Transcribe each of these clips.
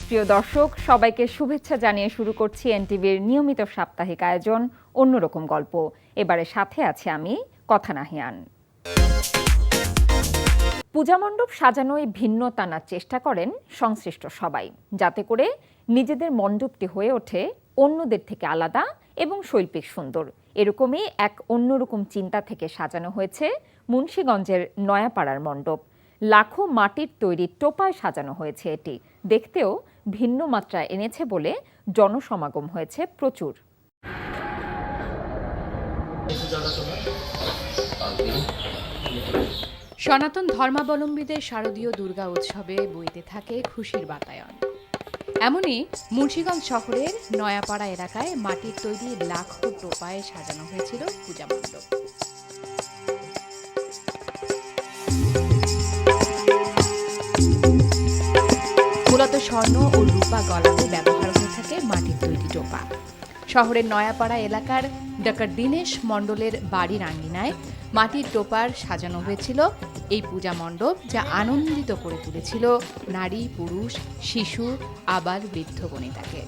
প্রিয় দর্শক, সবাইকে শুভেচ্ছা জানিয়ে শুরু করছি এনটিভির নিয়মিত সাপ্তাহিক আয়োজন অন্যরকম গল্প। এবারে সাথে আছে আমি কথা নাহিয়ান। পূজা মণ্ডপ সাজানোয় ভিন্নতা আনার চেষ্টা করেন সংশ্লিষ্ট সবাই, যাতে করে নিজেদের মণ্ডপটি হয়ে ওঠে অন্যদের থেকে আলাদা এবং শৈল্পিক সুন্দর। এরকমই এক অন্যরকম চিন্তা থেকে সাজানো হয়েছে মুন্সিগঞ্জের নয়াপাড়ার মণ্ডপ। লাখো মাটির তৈরি টোপায় সাজানো হয়েছে এটি। দেখতেও ভিন্ন মাত্রা এনেছে বলে জনসমাগম হয়েছে প্রচুর। সনাতন ধর্মাবলম্বীদের শারদীয় দুর্গা উৎসবে বইতে থাকে খুশির বাতায়ন। এমনই মুন্সিগঞ্জ শহরের নয়াপাড়া এলাকায় মাটির তৈরি লাখো টোপায় সাজানো হয়েছিল পূজা মণ্ডপ। মূলত স্বর্ণ ও রূপা গলাতে ব্যবহার হয়ে থাকে মাটির তৈরি টোপা। শহরের নয়াপাড়া এলাকার ডাক্তার দীনেশ মণ্ডলের বাড়ির আঙিনায় মাটির টোপার সাজানো হয়েছিল এই পূজা মণ্ডপ, যা আনন্দিত করে তুলেছিল নারী, পুরুষ, শিশু, আবাল বৃদ্ধ বনিতাকে।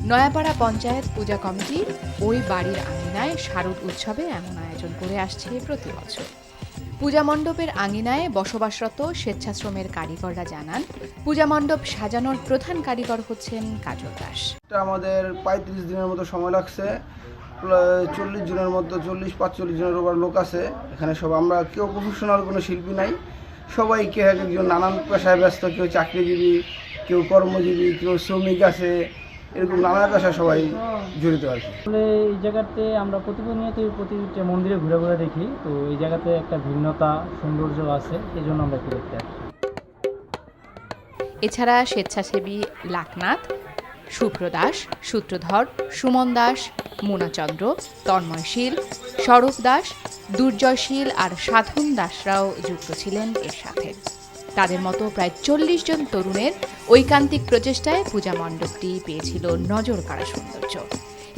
নয়াপাড়া পঞ্চায়েত পূজা কমিটি ওই বাড়ির আঙিনায় শারদ উৎসবে এমন আয়োজন করে আসছে প্রতি বছর। পূজা মণ্ডপের আঙিনায় বসবাসরত স্বেচ্ছাশ্রমের কারিগররা জানান, পূজা মণ্ডপ সাজানোর প্রধান কারিগর হচ্ছেন কাজল দাস। আমাদের 35 দিনের মতো সময় লাগছে। 40 জনের মতো 40-45 জনের ওপর লোক আছে এখানে। সব আমরা কেউ প্রফেশনাল কোনো শিল্পী নাই, সবাই কেউ এক একজন নানান পেশায় ব্যস্ত। কেউ চাকরিজীবী, কেউ কর্মজীবী, কেউ শ্রমিক আছে, এরকম নানা পেশায় সবাই জড়িত আর কি। এই জায়গাতে আমরা প্রতিনিয়ত প্রতিটা মন্দিরে ঘুরে ঘুরে দেখি, তো এই জায়গাতে একটা ভিন্নতা সৌন্দর্য আছে, এই জন্য আমরা দেখতে আসি। এছাড়া স্বেচ্ছাসেবী লাকনাথ, শুভ্র দাস, সূত্রধর, সুমন দাস, মোনাচন্দ্র, তন্ময়শীল, সৌরভ দাস, দুর্জয়শীল আর সাধন দাসরাও যুক্ত ছিলেন এর সাথে। তাদের মতো প্রায় 40 জন তরুণের ঐকান্তিক প্রচেষ্টায় পূজা মণ্ডপটি পেয়েছিল নজর কাড়া সৌন্দর্য।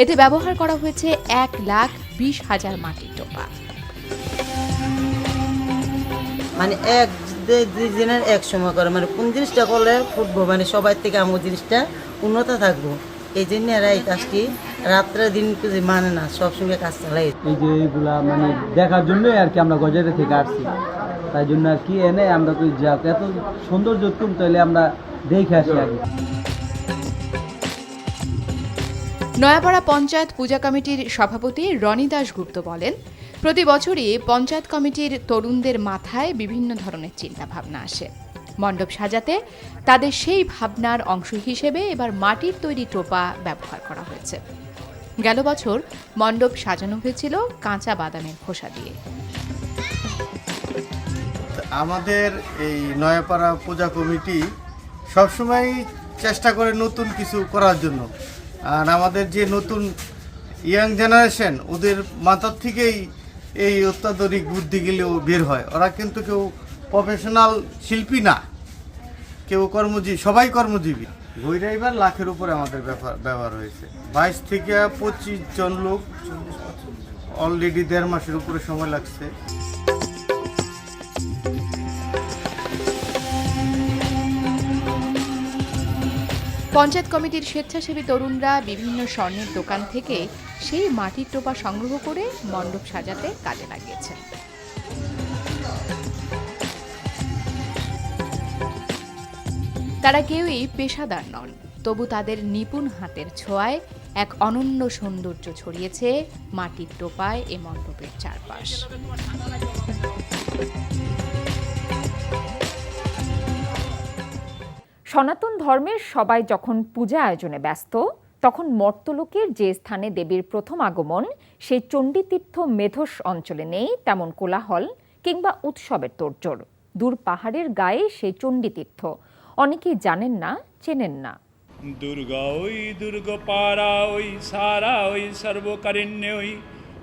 এতে ব্যবহার করা হয়েছে 1,20,000 মাটির টোপা। মানে দুই দিনের এক সময় করে, মানে কোন জিনিসটা করলে ফুটবো, মানে সবাই থেকে আমার জিনিসটা উন্নত থাকবো, এই জন্য এরা এই কাজটি রাত্রে দিন মানে না, সবসময় কাজ চালাই। এই যে এইগুলা মানে দেখার জন্যই আর কি আমরা গজারে থেকে আসছি, তাই জন্য আর কি এনে আমরা তো এত সৌন্দর্য তাহলে আমরা দেখে আসি আগে। নয়াপাড়া পঞ্চায়েত পূজা কমিটির সভাপতি রনি দাশগুপ্ত বলেন, প্রতি বছরই পঞ্চায়েত কমিটির তরুণদের মাথায় বিভিন্ন ধরনের চিন্তা ভাবনা আসে। মণ্ডপ সাজাতে তাদের সেই ভাবনার অংশ হিসেবে এবার মাটির তৈরি টোপা ব্যবহার করা হয়েছে। গেল বছর মণ্ডপ সাজানো হয়েছিল কাঁচা বাদামের খোসা দিয়ে। আমাদের এই নয়াপাড়া পূজা কমিটি সবসময় চেষ্টা করে নতুন কিছু করার জন্য। আর আমাদের যে নতুন ইয়াং জেনারেশন, ওদের মাথার থেকেই এই অত্যাধুনিক বুদ্ধিগুলো বের হয়। ওরা কিন্তু কেউ প্রফেশনাল শিল্পী না, কেউ কর্মজীবী, সবাই কর্মজীবী। ঘুরে এবার লাখের উপরে আমাদের ব্যবহার হয়েছে। 22 থেকে 25 জন লোক, অলরেডি 1.5 মাসের উপরে সময় লাগছে। পঞ্চায়েত কমিটির স্বেচ্ছাসেবী তরুণরা বিভিন্ন স্বর্ণের দোকান থেকে সেই মাটির টোপা সংগ্রহ করে মণ্ডপ সাজাতে কাজে লাগিয়েছেন। তারা কেউই পেশাদার নন, তবু তাদের নিপুণ হাতের ছোঁয়ায় এক অনন্য সৌন্দর্য ছড়িয়েছে মাটির টোপায় এ মণ্ডপের চারপাশ। সনাতন ধর্মের সবাই যখন পূজা আয়োজনে ব্যস্ত, তখন মর্তলোকের যে স্থানে দেবীর প্রথম আগমন, সেই চণ্ডীতীর্থ মেধস অঞ্চলে নেই তেমন কোলাহল কিংবা উৎসবের তোড়জোড়। দূর পাহাড়ের গায়ে সেই চণ্ডীতীর্থ অনেকেই জানেন না, চেনেন না। দুর্গা ওই দুর্গ পারা ওই সারা ওই সর্বকারিণ্য ওই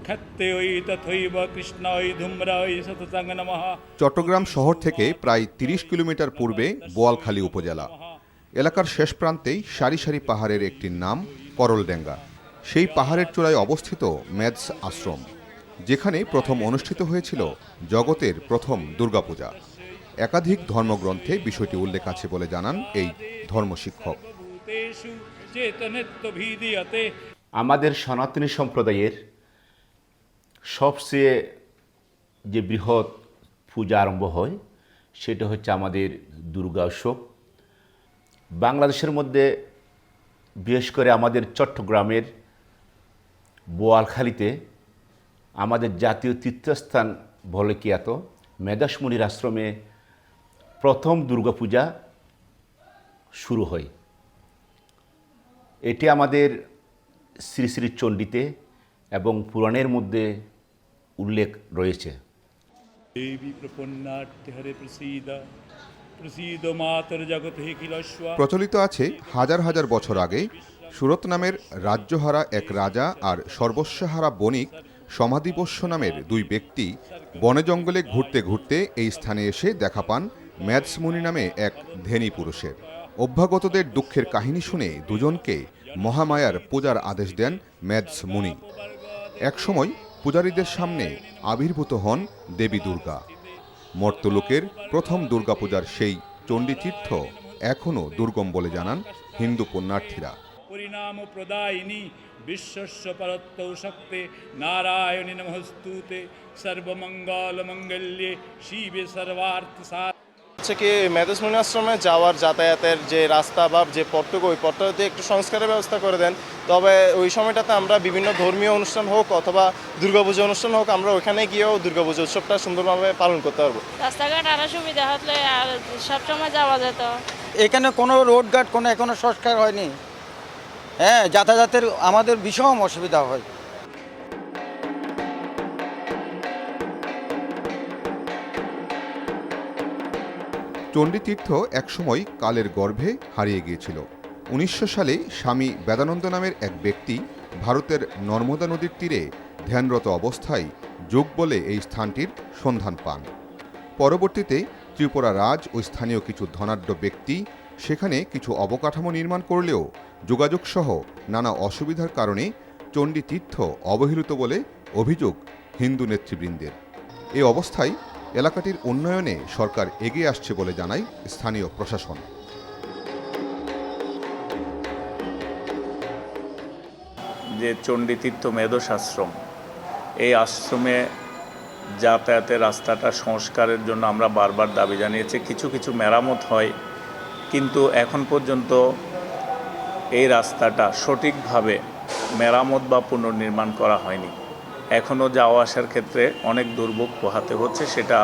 খত্তে ওই তথৈব কৃষ্ণ ওই ধূম্রা ওই সতসঙ্গ নমঃ। চট্টগ্রাম শহর থেকে প্রায় 30 কিলোমিটার পূর্বে বোয়ালখালী উপজেলা এলাকার শেষ প্রান্তেই সারি সারি পাহাড়ের একটির নাম করলডেঙ্গা। সেই পাহাড়ের চূড়ায় অবস্থিত মেদস আশ্রম, যেখানে প্রথম অনুষ্ঠিত হয়েছিল জগতের প্রথম দুর্গাপূজা। একাধিক ধর্মগ্রন্থে বিষয়টি উল্লেখ আছে বলে জানান এই ধর্মশিক্ষক। আমাদের সনাতনী সম্প্রদায়ের সবচেয়ে যে বৃহৎ পূজা আরম্ভ হয় সেটা হচ্ছে আমাদের দুর্গা উৎসব। বাংলাদেশের মধ্যে বিশেষ করে আমাদের চট্টগ্রামের বোয়ালখালীতে আমাদের জাতীয় তীর্থস্থান বলে খ্যাত মেধাসমুনির আশ্রমে প্রথম দুর্গাপূজা শুরু হয়। এটি আমাদের শ্রী শ্রী চণ্ডীতে এবং পুরাণের মধ্যে উল্লেখ রয়েছে। দেবী প্রপন্নাট্য হরে প্রসীদ প্রসীদ মাতর জগৎ হে কিলস্ব। প্রচলিত আছে হাজার হাজার বছর আগে সুরত নামের রাজ্যহারা এক রাজা আর সর্বস্বহারা বণিক সমাধিপোষ্য নামের দুই ব্যক্তি বনে জঙ্গলে ঘুরতে ঘুরতে এই স্থানে এসে দেখা পান ম্যাদসমুনি নামে এক ধেনী পুরুষের। অভ্যাগতদের দুঃখের কাহিনী শুনে দুজনকে মহামায়ার পূজার আদেশ দেন ম্যাদসমুনি। একসময় পূজারীদের সামনে আবির্ভূত হন দেবী দুর্গা। মর্তলোকের প্রথম দুর্গাপূজার সেই চণ্ডীতীর্থ এখনও দুর্গম বলে জানান হিন্দু পুণ্যার্থীরা। পরিণাম প্রদায়িনী বিশ্বস্য পরত্তৌ শক্তে নারায়ণী নমস্তুতে সর্বমঙ্গল মঙ্গল্যে শিবে সর্বার্থ সাধ। হচ্ছে কি মেধাসমুনি আশ্রমে যাওয়ার যাতায়াতের যে রাস্তা বা যে পথটুকু ওই পথটাতে একটু সংস্কারের ব্যবস্থা করে দেন, তবে ওই সময়টাতে আমরা বিভিন্ন ধর্মীয় অনুষ্ঠান হোক অথবা দুর্গাপূজা অনুষ্ঠান হোক আমরা ওইখানে গিয়েও দুর্গাপূজা উৎসবটা সুন্দরভাবে পালন করতে পারবো। রাস্তাঘাট আরও সুবিধা হলে আর সবসময় যাওয়া যেত। এখানে কোনো রোডঘাট কোনো এখনো সংস্কার হয়নি। হ্যাঁ, যাতায়াতের আমাদের ভীষণ অসুবিধা হয়। চণ্ডীতীর্থ একসময় কালের গর্ভে হারিয়ে গিয়েছিল। 1900 সালে স্বামী বেদানন্দ নামের এক ব্যক্তি ভারতের নর্মদা নদীর তীরে ধ্যানরত অবস্থায় যোগ বলে এই স্থানটির সন্ধান পান। পরবর্তীতে ত্রিপুরা রাজ ও স্থানীয় কিছু ধনাঢ্য ব্যক্তি সেখানে কিছু অবকাঠামো নির্মাণ করলেও যোগাযোগসহ নানা অসুবিধার কারণে চণ্ডীতীর্থ অবহেলিত বলে অভিযোগ হিন্দু নেতৃবৃন্দের। এই অবস্থায় এলাকাটির উন্নয়নে সরকার এগিয়ে আসছে বলে জানায় স্থানীয় প্রশাসন। যে চণ্ডীতীর্থ মেধস আশ্রম, এই আশ্রমে যাতায়াতের রাস্তাটা সংস্কারের জন্য আমরা বারবার দাবি জানিয়েছি। কিছু কিছু মেরামত হয়, কিন্তু এখন পর্যন্ত এই রাস্তাটা সঠিকভাবে মেরামত বা পুনর্নির্মাণ করা হয়নি। এখনও যাওয়া আসার ক্ষেত্রে অনেক দুর্ভোগ পোহাতে হচ্ছে। সেটা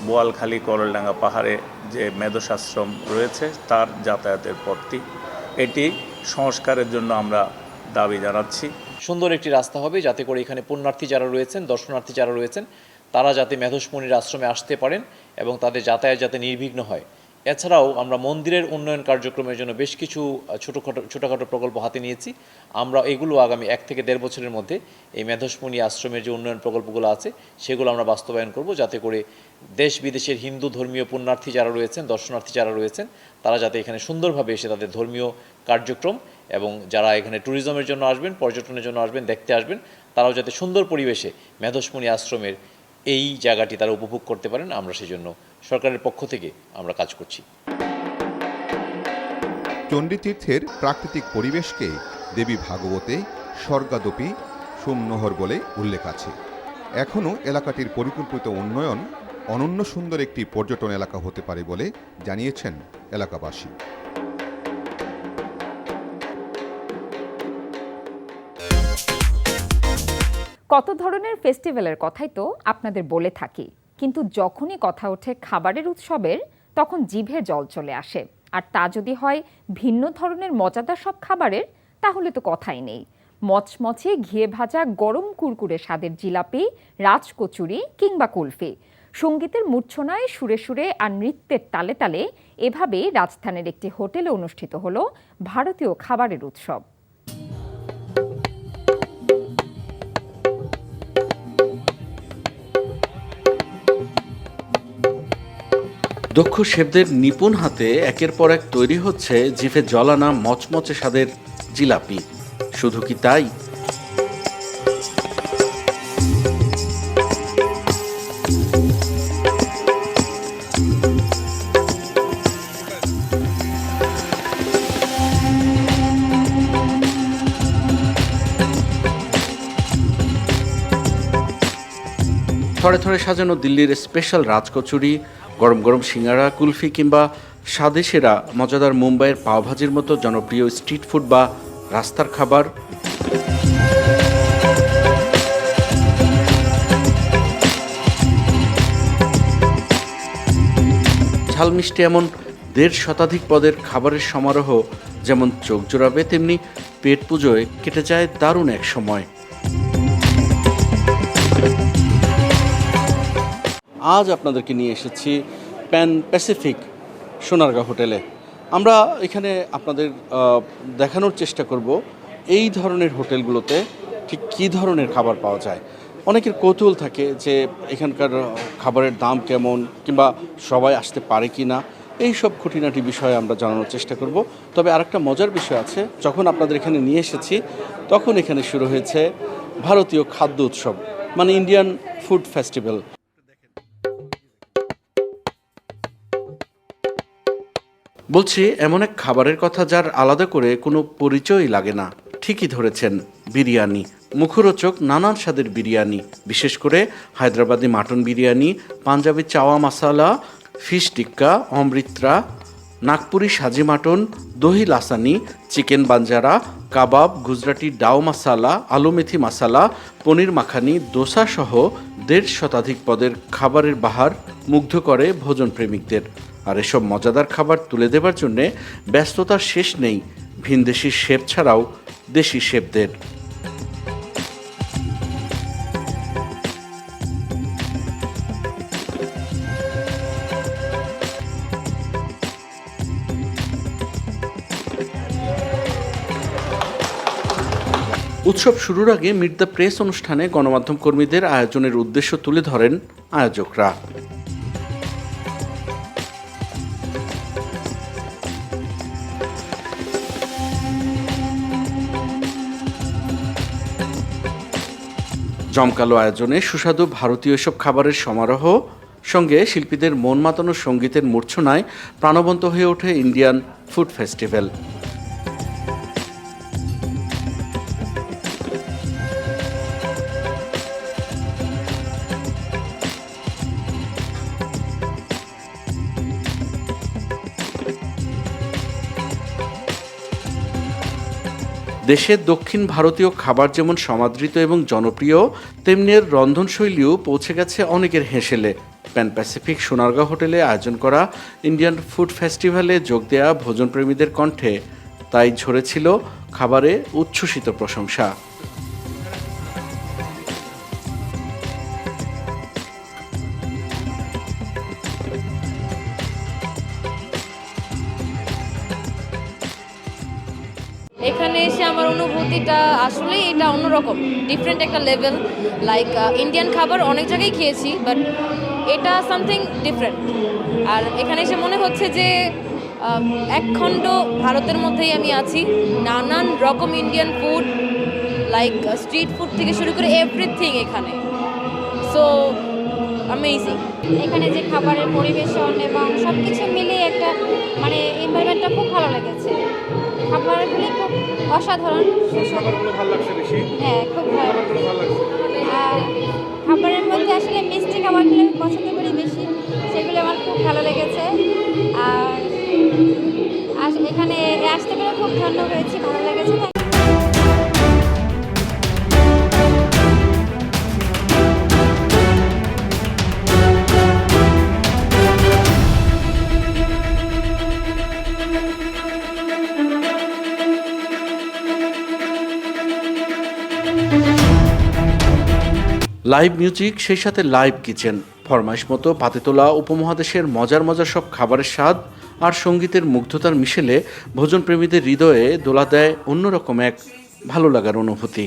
বোয়ালখালী করলডাঙ্গা পাহাড়ে যে মেধস আশ্রম রয়েছে তার যাতায়াতের পথটি, এটি সংস্কারের জন্য আমরা দাবি জানাচ্ছি। সুন্দর একটি রাস্তা হবে যাতে করে এখানে পুণ্যার্থী যারা রয়েছেন, দর্শনার্থী যারা রয়েছেন, তারা যাতে মেধসমুনির আশ্রমে আসতে পারেন এবং তাদের যাতায়াত যাতে নির্বিঘ্ন হয়। এছাড়াও আমরা মন্দিরের উন্নয়ন কার্যক্রমের জন্য বেশ কিছু ছোটোখাটো প্রকল্প হাতে নিয়েছি। আমরা এগুলো আগামী 1 থেকে 1.5 বছরের মধ্যে এই মেধসমুনি আশ্রমের যে উন্নয়ন প্রকল্পগুলো আছে সেগুলো আমরা বাস্তবায়ন করব, যাতে করে দেশ বিদেশের হিন্দু ধর্মীয় পুণ্যার্থী যারা রয়েছেন, দর্শনার্থী যারা রয়েছেন, তারা যাতে এখানে সুন্দরভাবে এসে তাদের ধর্মীয় কার্যক্রম এবং যারা এখানে ট্যুরিজমের জন্য আসবেন, পর্যটনের জন্য আসবেন, দেখতে আসবেন, তারাও যাতে সুন্দর পরিবেশে মেধসমুনি আশ্রমের এই জায়গাটি তারা উপভোগ করতে পারেন। আমরা সেই জন্য সরকারের পক্ষ থেকে আমরা কাজ করছি। চণ্ডীতীর্থের প্রাকৃতিক পরিবেশকে দেবী ভাগবতে স্বর্গাদপি সোমনহর বলে উল্লেখ আছে। এখনও এলাকাটির পরিকল্পিত উন্নয়ন অনন্য সুন্দর একটি পর্যটন এলাকা হতে পারে বলে জানিয়েছেন এলাকাবাসী। কত ধরনের ফেস্টিভ্যালের কথাই তো আপনাদের বলে থাকি, কিন্তু যখনই কথা ওঠে খাবারের উৎসবের তখন জিভে জল চলে আসে। আর তা যদি হয় ভিন্ন ধরনের মজাদার সব খাবারের, তাহলে তো কথাই নেই। মচমচে ঘিয়ে ভাজা গরম কুরকুরে স্বাদের জিলাপি, রাজকচুরি কিংবা কুলফি, সঙ্গীতের মূর্ছনায় সুরে সুরে আর নৃত্যের তালে তালে এভাবে রাজস্থানের একটি হোটেলে অনুষ্ঠিত হলো ভারতীয় খাবারের উৎসব। দক্ষ শেফদের নিপুণ হাতে একের পর এক তৈরি হচ্ছে জিভে জলানা মচমচে স্বাদের জিলাপি। শুধু কি তাই, থরে থরে সাজানো দিল্লির স্পেশাল রাজকচুরি, গরম গরম সিঙ্গারা, কুলফি কিংবা স্বাদে সেরা মজাদার মুম্বাইয়ের পাওভাজির মতো জনপ্রিয় স্ট্রিট ফুড বা রাস্তার খাবার। ঝাল মিষ্টি এমন 1.5 শতাধিক পদের খাবারের সমারোহ যেমন চোখ জোড়াবে, তেমনি পেট পুজোয় কেটে যায় দারুণ এক সময়। আজ আপনাদেরকে নিয়ে এসেছি প্যান প্যাসিফিক সোনারগাঁ হোটেলে। আমরা এখানে আপনাদের দেখানোর চেষ্টা করব এই ধরনের হোটেলগুলোতে ঠিক কী ধরনের খাবার পাওয়া যায়। অনেকের কৌতূহল থাকে যে এখানকার খাবারের দাম কেমন কিংবা সবাই আসতে পারে কি না, এই সব খুঁটিনাটি বিষয়ে আমরা জানানোর চেষ্টা করব। তবে আরেকটা মজার বিষয় আছে, যখন আপনাদের এখানে নিয়ে এসেছি তখন এখানে শুরু হয়েছে ভারতীয় খাদ্য উৎসব, মানে ইন্ডিয়ান ফুড ফেস্টিভ্যাল। বলছি এমন এক খাবারের কথা যার আলাদা করে কোনো পরিচয়ই লাগে না। ঠিকই ধরেছেন, বিরিয়ানি। মুখরোচক নানান স্বাদের বিরিয়ানি, বিশেষ করে হায়দ্রাবাদি মাটন বিরিয়ানি, পাঞ্জাবি চাওয়া মশালা, ফিশ টিক্কা, অমৃতরা, নাগপুরি সাজি মাটন, দহি লাসানি, চিকেন বাঞ্জারা, কাবাব, গুজরাটি ডাও মশালা, আলু মেথি মশালা, পনির মাখানি, দোসা সহ 1.5 শতাধিক পদের খাবারের বাহার মুগ্ধ করে ভোজন প্রেমিকদের। আর এসব মজাদার খাবার তুলে দেবার জন্যে ব্যস্ততার শেষ নেই ভিনদেশি শেফ ছাড়াও দেশি শেফদের। উৎসব শুরুর আগে মিট দ্য প্রেস অনুষ্ঠানে গণমাধ্যম কর্মীদের আয়োজনের উদ্দেশ্য তুলে ধরেন আয়োজকরা। জমকালো আয়োজনে সুস্বাদু ভারতীয় এসব খাবারের সমারোহ সঙ্গে শিল্পীদের মন মাতানো সঙ্গীতের মূর্ছনায় প্রাণবন্ত হয়ে ওঠে ইন্ডিয়ান ফুড ফেস্টিভ্যাল। দেশের দক্ষিণ ভারতীয় খাবার যেমন সমাদৃত এবং জনপ্রিয়, তেমনি এর রন্ধনশৈলীও পৌঁছে গেছে অনেকের হেঁসেলে। প্যান প্যাসিফিক সোনারগাঁ হোটেলে আয়োজন করা ইন্ডিয়ান ফুড ফেস্টিভ্যালে যোগ দেয়া ভোজনপ্রেমীদের কণ্ঠে তাই ঝরেছিল খাবারে উচ্ছ্বসিত প্রশংসা। এখানে এসে আমার অনুভূতিটা আসলে এটা অন্যরকম, ডিফারেন্ট একটা লেভেল। লাইক ইন্ডিয়ান খাবার অনেক জায়গায় খেয়েছি, বাট এটা সামথিং ডিফারেন্ট। আর এখানে এসে মনে হচ্ছে যে এক খণ্ড ভারতের মধ্যেই আমি আছি। নানান রকম Indian food, like street food থেকে শুরু করে এভরিথিং এখানে। So amazing. এখানে যে খাবারের পরিবেশন এবং সব কিছু মিলিয়ে একটা মানে এনভায়রনমেন্টটা খুব ভালো লেগেছে। খাবারগুলি খুব অসাধারণ, হ্যাঁ খুব ভালো। খাবারের মধ্যে আসলে মিষ্টি খাবারগুলো আমি পছন্দ করি বেশি, সেগুলো আমার খুব ভালো লেগেছে। আর এখানে আসতে পেরে খুব ধন্য হয়েছি, ভালো লেগেছে। লাইভ মিউজিক, সেই সাথে লাইভ কিচেন, ফরমাইশ মতো পাতে তোলা উপমহাদেশের মজার মজার সব খাবারের স্বাদ আর সঙ্গীতের মুগ্ধতার মিশেলে ভোজনপ্রেমীদের হৃদয়ে দোলা দেয় অন্যরকম এক ভালো লাগার অনুভূতি।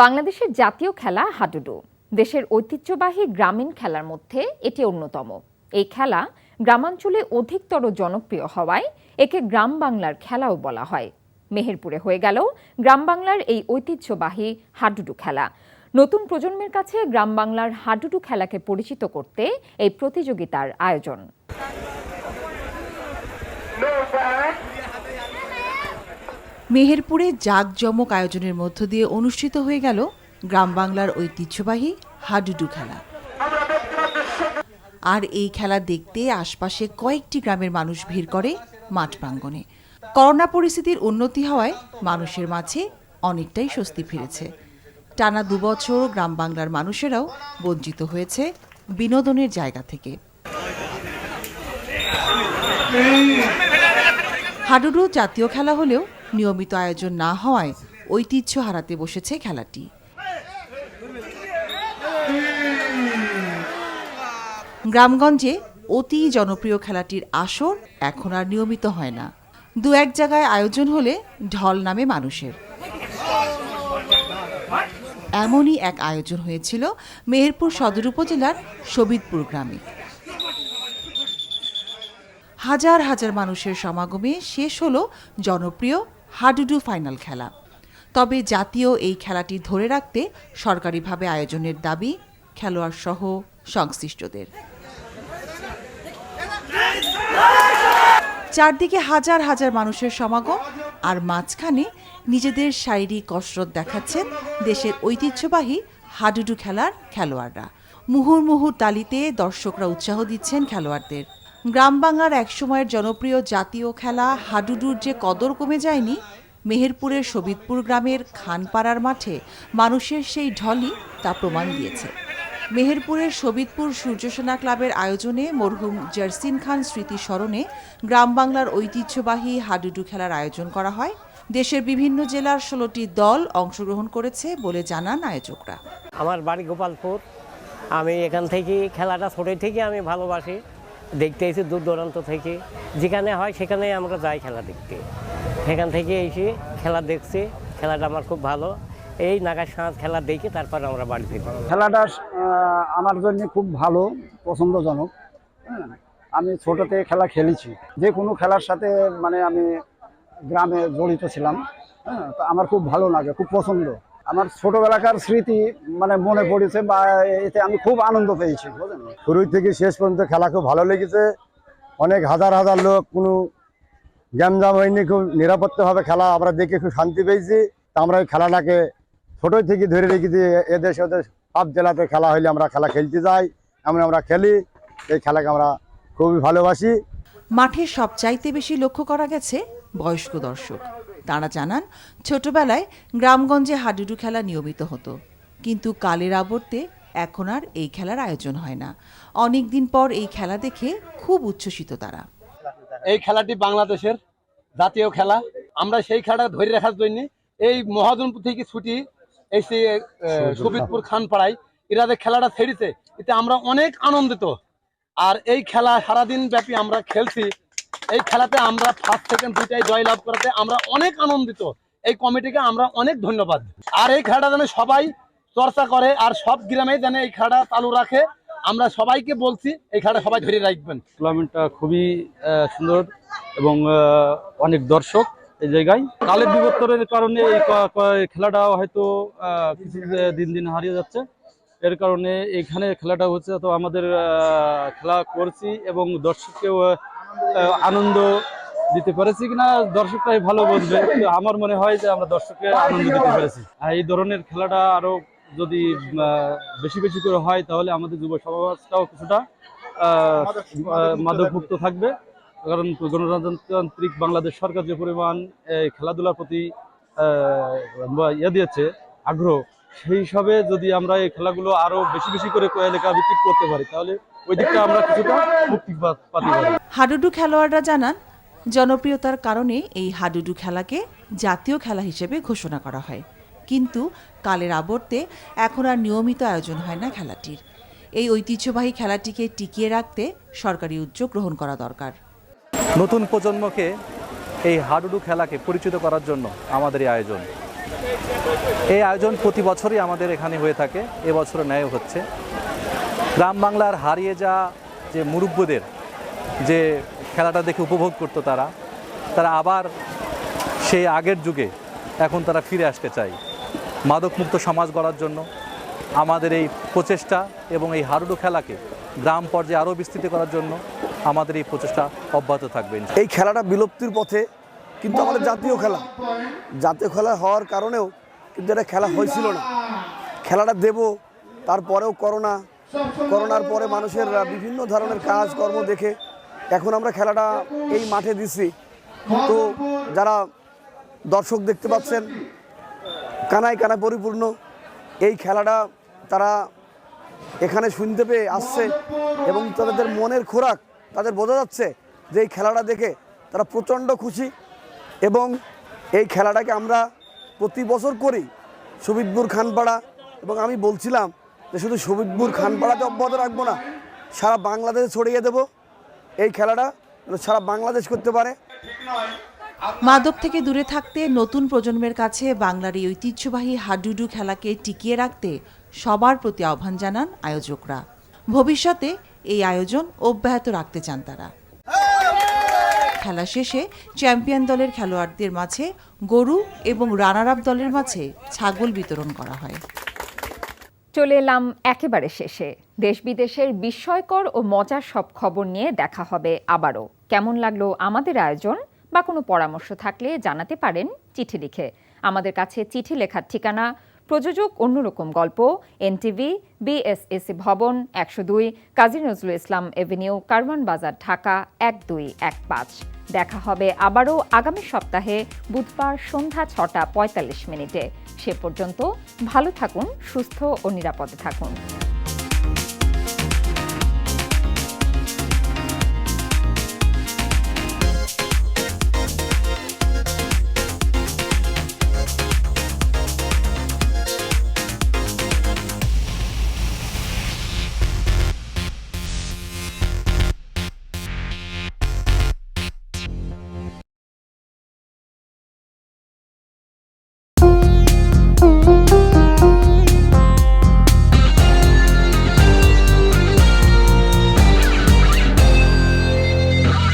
বাংলাদেশের জাতীয় খেলা হাডুডু। দেশের ঐতিহ্যবাহী গ্রামীণ খেলার মধ্যে এটি অন্যতম। এই খেলা গ্রামাঞ্চলে অধিকতর জনপ্রিয় হওয়ায় একে গ্রাম বাংলার খেলাও বলা হয়। মেহেরপুরে হয়ে গেল গ্রাম বাংলার এই ঐতিহ্যবাহী হাডুডু খেলা। নতুন প্রজন্মের কাছে গ্রাম বাংলার হাডুডু খেলাকে পরিচিত করতে এই প্রতিযোগিতার আয়োজন। মেহেরপুরে জাঁকজমক আয়োজনের মধ্য দিয়ে অনুষ্ঠিত হয়ে গেল গ্রাম বাংলার ঐতিহ্যবাহী হাডুডু খেলা। আর এই খেলা দেখতে আশপাশে কয়েকটি গ্রামের মানুষ ভিড় করে মাঠ প্রাঙ্গণে। করোনা পরিস্থিতির উন্নতি হওয়ায় মানুষের মাঝে অনেকটাই স্বস্তি ফিরেছে। টানা 2 বছর গ্রাম বাংলার মানুষেরাও বঞ্চিত হয়েছে বিনোদনের জায়গা থেকে। হাডুডু জাতীয় খেলা হলেও নিয়মিত আয়োজন না হওয়ায় ঐতিহ্য হারাতে বসেছে খেলাটি। গ্রামগঞ্জে অতি জনপ্রিয় খেলাটির আসর এখন আর নিয়মিত হয় না। 2-1 জায়গায় আয়োজন হলে ঢল নামে মানুষের। এমনই এক আয়োজন হয়েছিল মেহেরপুর সদর উপজেলার শোভিতপুর গ্রামে। হাজার হাজার মানুষের সমাগমে শেষ হলো জনপ্রিয় হাডুডু ফাইনাল খেলা। তবে জাতীয় এই খেলাটি ধরে রাখতে সরকারিভাবে আয়োজনের দাবি খেলোয়াড় সহ সংশ্লিষ্টদের। চারদিকে হাজার হাজার মানুষের সমাগম, আর মাঝখানে নিজেদের শারীরিক কসরত দেখাচ্ছেন দেশের ঐতিহ্যবাহী হাডুডু খেলার খেলোয়াড়রা। মুহুর্মুহু তালিতে দর্শকরা উৎসাহ দিচ্ছেন খেলোয়াড়দের। গ্রাম বাংলার একসময়ের জনপ্রিয় জাতীয় খেলা হাডুডুর যে কদর কমে যায়নি, মেহেরপুরের শোভিতপুর গ্রামের খানপাড়ার মাঠে মানুষের সেই ঢলই তা প্রমাণ দিয়েছে। মেহেরপুরের শোভিতপুর সূর্যসেনা ক্লাবের আয়োজনে মরহুম জারসিন খান স্মৃতি স্মরণে গ্রাম বাংলার ঐতিহ্যবাহী হাডুডু খেলার আয়োজন করা হয়। দেশের বিভিন্ন জেলার 16টি দল অংশগ্রহণ করেছে বলে জানান আয়োজকরা। আমার বাড়ি গোপালপুর। আমি এখান থেকে খেলাটা ছোটো থেকে আমি ভালোবাসি, দেখতে এসে দূর দূরান্ত থেকে, যেখানে হয় সেখানে আমরা যাই খেলা দেখতে। সেখান থেকে এসে খেলা দেখছি, খেলাটা আমার খুব ভালো। এই নাগাদ সাঁজ খেলা দেখে তারপর আমরা বাড়ি ফিরি। খেলাটা আমার জন্য খুব ভালো, পছন্দজনক। আমি ছোট থেকে খেলা খেলেছি, যে কোনো খেলার সাথে মানে আমি গ্রামে জড়িত ছিলাম। তো আমার খুব ভালো লাগে, খুব পছন্দ। আমার ছোটবেলাকার স্মৃতি মানে মনে পড়েছে, বা এতে আমি খুব আনন্দ পেয়েছি। বুঝলেন, শুরু থেকে শেষ পর্যন্ত খেলা খুব ভালো লেগেছে। অনেক হাজার হাজার লোক, কোনো গ্যামজাম হয়নি, খুব নিরাপত্তাভাবে খেলা আমরা দেখে খুব শান্তি পেয়েছি। তা আমরা এই খেলাটাকে ছোটোই থেকে ধরে রেখেছি। এদেশ ওদেশ সব জেলাতে খেলা হইলে আমরা খেলা খেলতে যাই, এমন আমরা খেলি। এই খেলাকে আমরা খুবই ভালোবাসি। মাঠে সবচাইতে বেশি লক্ষ্য করা গেছে বয়স্ক দর্শক। তারা জানান, ছোটবেলায় গ্রামগঞ্জে হাডুডু খেলা নিয়মিত হতো, কিন্তু কালের আবর্তে এখন আর এই খেলার আয়োজন হয় না। অনেক দিন পর এই খেলা দেখে খুব উচ্ছ্বসিত তারা। এই খেলাটি বাংলাদেশের জাতীয় খেলা। আমরা সেই খেলাটা ধরে রাখার জন্য এই মহাজনপুর থেকে ছুটি এসে শোভিতপুর খানপাড়ায় এরা যে খেলাটা ছেড়েছে, এতে আমরা অনেক আনন্দিত। আর এই খেলা সারাদিন ব্যাপী আমরা খেলছি। এই খেলাতে আমরা ফার্স্ট সেকেন্ড দুইটাই জয়লাভ করাতে আমরা অনেক আনন্দিত। এই কমিটিকে আমরা অনেক ধন্যবাদ। আর এই খেলাটা যেন সবাই চর্চা করে, আর সব গ্রামে যেন এই খেলাটা চালু রাখে। আমরা সবাইকে বলছি এই খেলাটা সবাই ধরে রাখবেন। টুর্নামেন্টটা খুবই সুন্দর এবং অনেক দর্শক এই জায়গায়। কালের বিবর্তনের কারণে এই খেলাটা হয়তো কিছু দিন দিন হারিয়ে যাচ্ছে। এর কারণে এখানে খেলাটা হচ্ছে, তো আমাদের খেলা করছি এবং দর্শককেও আনন্দ দিতে পেরেছি কিনা দর্শকটাই ভালো বুঝবে। আমার মনে হয় যে আমরা দর্শককে আনন্দ দিতে পেরেছি। এই ধরনের খেলাটা আরো যদি বেশি বেশি করে হয়, তাহলে আমাদের যুব সমাজটাও কিছুটা মাদকমুক্ত থাকবে। কারণ গণতান্ত্রিক বাংলাদেশ সরকার যে পরিমাণ খেলাধুলার প্রতি ইয়ে দিয়েছে আগ্রহ, সেই হিসাবে যদি আমরা এই খেলাগুলো আরো বেশি বেশি করে এলাকা ভিত্তিক করতে পারি, তাহলে ওই দিকটা আমরা কিছুটা মুক্তি পাতে পারি। হাডুডু খেলোয়াড়রা জানান, জনপ্রিয়তার কারণে এই হাডুডু খেলাকে জাতীয় খেলা হিসেবে ঘোষণা করা হয়, কিন্তু কালের আবর্তে এখন আর নিয়মিত আয়োজন হয় না খেলাটির। এই ঐতিহ্যবাহী খেলাটিকে টিকিয়ে রাখতে সরকারি উদ্যোগ গ্রহণ করা দরকার। নতুন প্রজন্মকে এই হাডুডু খেলাকে পরিচিত করার জন্য আমাদের এই আয়োজন। এই আয়োজন প্রতি বছরই আমাদের এখানে হয়ে থাকে, এবছরও ন্যায় হচ্ছে। গ্রাম বাংলার হারিয়ে যাওয়া যে মুরব্বদের যে খেলাটা দেখে উপভোগ করতো তারা আবার সেই আগের যুগে এখন তারা ফিরে আসতে চায়। মাদকমুক্ত সমাজ গড়ার জন্য আমাদের এই প্রচেষ্টা এবং এই হাডুডু খেলাকে গ্রাম পর্যায়ে আরও বিস্তৃত করার জন্য আমাদের এই প্রচেষ্টা অব্যাহত থাকবে। এই খেলাটা বিলুপ্তির পথে, কিন্তু আমাদের জাতীয় খেলা হওয়ার কারণেও কিন্তু এটা খেলা হয়েছিল না। খেলাটা দেব, তারপরেও করোনার পরে মানুষের বিভিন্ন ধরনের কাজকর্ম দেখে এখন আমরা খেলাটা এই মাঠে দিচ্ছি। তো যারা দর্শক দেখতে পাচ্ছেন কানায় কানায় পরিপূর্ণ এই খেলাটা তারা এখানে শুনতে পেয়ে আসছে এবং তাদের মনের খোরাক তাদের বোঝা যাচ্ছে যে এই খেলাটা দেখে তারা প্রচণ্ড খুশি। এবং এই খেলাটাকে আমরা প্রতি বছর করি শহীদপুর খানপাড়া, এবং আমি বলছিলাম যে শুধু শহীদপুর খানপাড়াতে অব্যাহত রাখবো না, সারা বাংলাদেশে ছড়িয়ে দেব এই খেলাটা, সারা বাংলাদেশ করতে পারে। মাদক থেকে দূরে থাকতে নতুন প্রজন্মের কাছে বাংলার এই ঐতিহ্যবাহী হাডুডু খেলাকে টিকিয়ে রাখতে সবার প্রতি আহ্বান জানান আয়োজকরা। ভবিষ্যতে এই আয়োজন অব্যাহত রাখতে চান তারা। খেলা শেষে চ্যাম্পিয়ন দলের খেলোয়াড়দের মাঝে গরু এবং রানার আপ দলের মাঝে ছাগল বিতরণ করা হয়। চলে এলাম একেবারে শেষে। দেশ বিদেশের বিস্ময়কর ও মজার সব খবর নিয়ে দেখা হবে আবারও। কেমন লাগলো আমাদের আয়োজন বা কোনো পরামর্শ থাকলে জানাতে পারেন চিঠি লিখে। আমাদের কাছে চিঠি লেখার ঠিকানা প্রযোজক অন্যরকম গল্প, এনটিভি, বিএসএসি ভবন, 102, কাজী নজরুল ইসলাম এভিনিউ, কারওয়ান বাজার, ঢাকা 1215। দেখা হবে আবারও আগামী সপ্তাহে বুধবার সন্ধ্যা 6টা 45 মিনিটে। সে পর্যন্ত ভালো থাকুন, সুস্থ ও নিরাপদে থাকুন।